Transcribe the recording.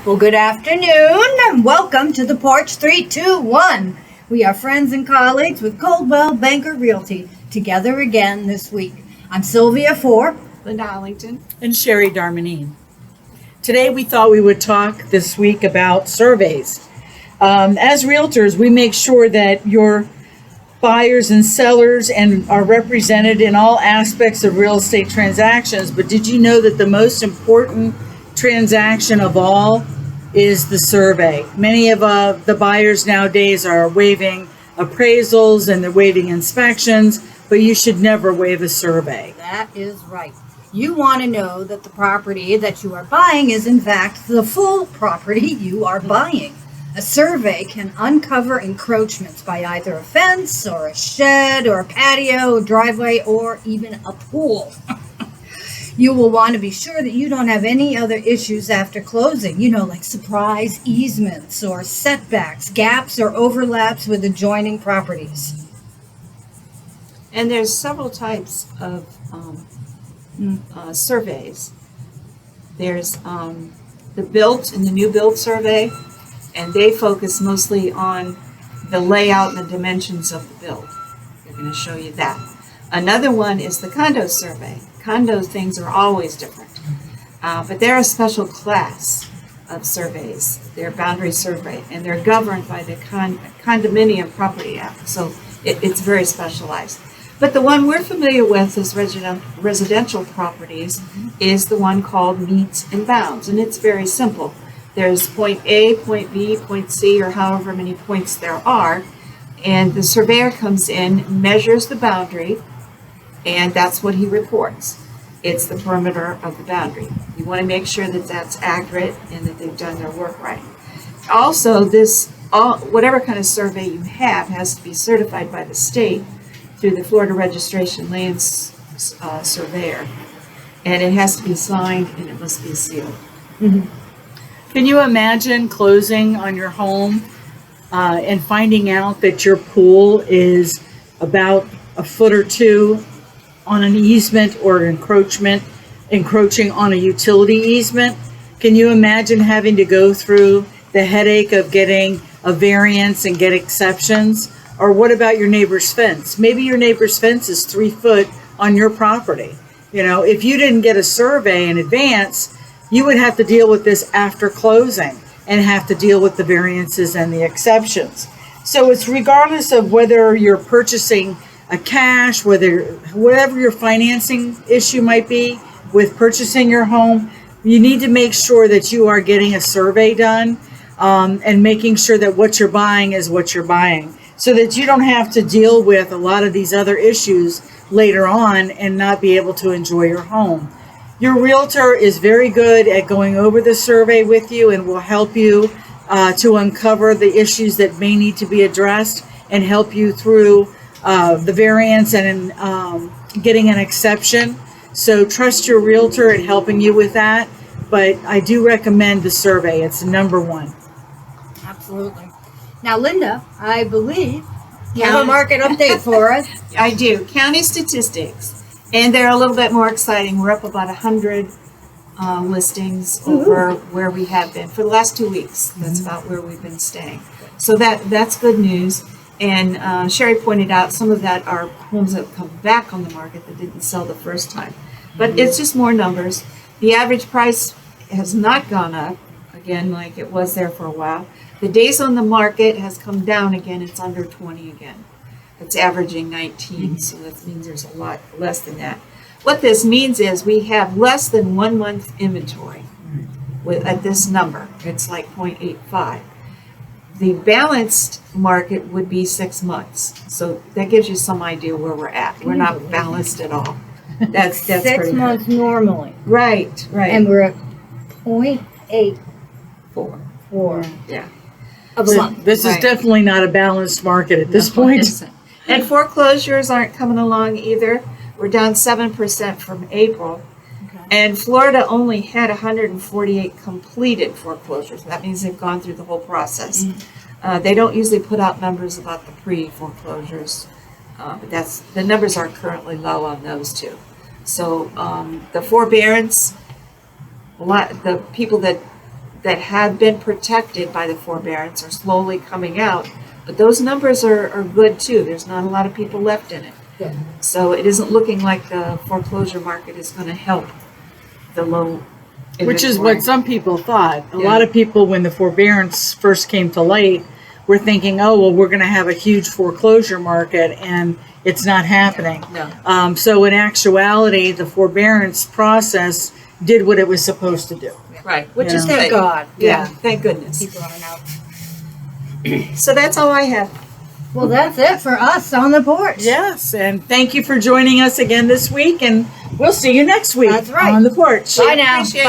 Well, good afternoon and welcome to the Porch 321. We are friends and colleagues with Coldwell Banker Realty, together again this week. I'm Sylvia Four, Linda Allington, and Sherry Darmanine. Today we thought we would talk this week about surveys. As realtors, we make sure that your buyers and sellers are represented in all aspects of real estate transactions. But did you know that the most important transaction of all is the survey? Many of the buyers nowadays are waiving appraisals and they're waiving inspections, but you should never waive a survey. That is right. You want to know that the property that you are buying is in fact the full property you are buying. A survey can uncover encroachments by either a fence or a shed or a patio, driveway, or even a pool. You will want to be sure that you don't have any other issues after closing, like surprise easements or setbacks, gaps, or overlaps with adjoining properties. and there's several types of surveys. There's the built and the new build survey, and they focus mostly on the layout and the dimensions of the build. They're going to show you that. Another one is the condo survey. Condo things are always different, but they're a special class of surveys. They're boundary survey, and they're governed by the Condominium Property Act, so it's very specialized. But the one we're familiar with as residential properties is the one called meets and bounds, and it's very simple. There's point A, point B, point C, or however many points there are, and the surveyor comes in, measures the boundary, and that's what he reports. It's the perimeter of the boundary. You want to make sure that that's accurate and that they've done their work right. Also, whatever kind of survey you have has to be certified by the state through the Florida Registration Lands Surveyor, and it has to be signed and it must be sealed. Mm-hmm. Can you imagine closing on your home and finding out that your pool is about a foot or two on an easement or encroaching on a utility easement? Can you imagine having to go through the headache of getting a variance and get exceptions? Or what about your neighbor's fence? Maybe your neighbor's fence is 3 foot on your property. If you didn't get a survey in advance, you would have to deal with this after closing and have to deal with the variances and the exceptions. So it's regardless of whether you're purchasing a cash, whatever your financing issue might be with purchasing your home, you need to make sure that you are getting a survey done and making sure that what you're buying is what you're buying, so that you don't have to deal with a lot of these other issues later on and not be able to enjoy your home. Your realtor is very good at going over the survey with you and will help you to uncover the issues that may need to be addressed and help you through the variance and getting an exception. So trust your realtor in helping you with that, but I do recommend the survey. It's number one. Absolutely. Now, Linda, I believe you have a market update for us. I do. County statistics, and they're a little bit more exciting. We're up about 100 listings over where we have been for the last 2 weeks. That's about where we've been staying. So that's good news. And Sherry pointed out some of that are homes that have come back on the market that didn't sell the first time. But it's just more numbers. The average price has not gone up, again, like it was there for a while. The days on the market has come down again. It's under 20 again. It's averaging 19, so that means there's a lot less than that. What this means is we have less than 1 month inventory at this number. It's like 0.85. The balanced market would be 6 months. So that gives you some idea where we're at. We're not balanced at all. That's 6 months normally. Right. And we're at 0.84. Yeah. Of a month. This is definitely not a balanced market at this point. And foreclosures aren't coming along either. We're down 7% from April. Okay. And Florida only had 148 completed foreclosures. That means they've gone through the whole process. They don't usually put out numbers about the pre-foreclosures, but the numbers are currently low on those too. So the forbearance, the people that that had been protected by the forbearance are slowly coming out. But those numbers are good too. There's not a lot of people left in it. Good. So it isn't looking like the foreclosure market is going to help the low Which is inventory. what some people thought. A Yeah. lot of people, when the forbearance first came to light, were thinking, oh, well, we're going to have a huge foreclosure market, and it's not happening. No. So in actuality, the forbearance process did what it was supposed to do. Right. Which Yeah. is Thank good. God. Yeah. Thank goodness. People aren't out. So that's all I have. Well, that's it for us on the porch. Yes, and thank you for joining us again this week, and we'll see you next week That's right. on the porch. Bye now. Appreciate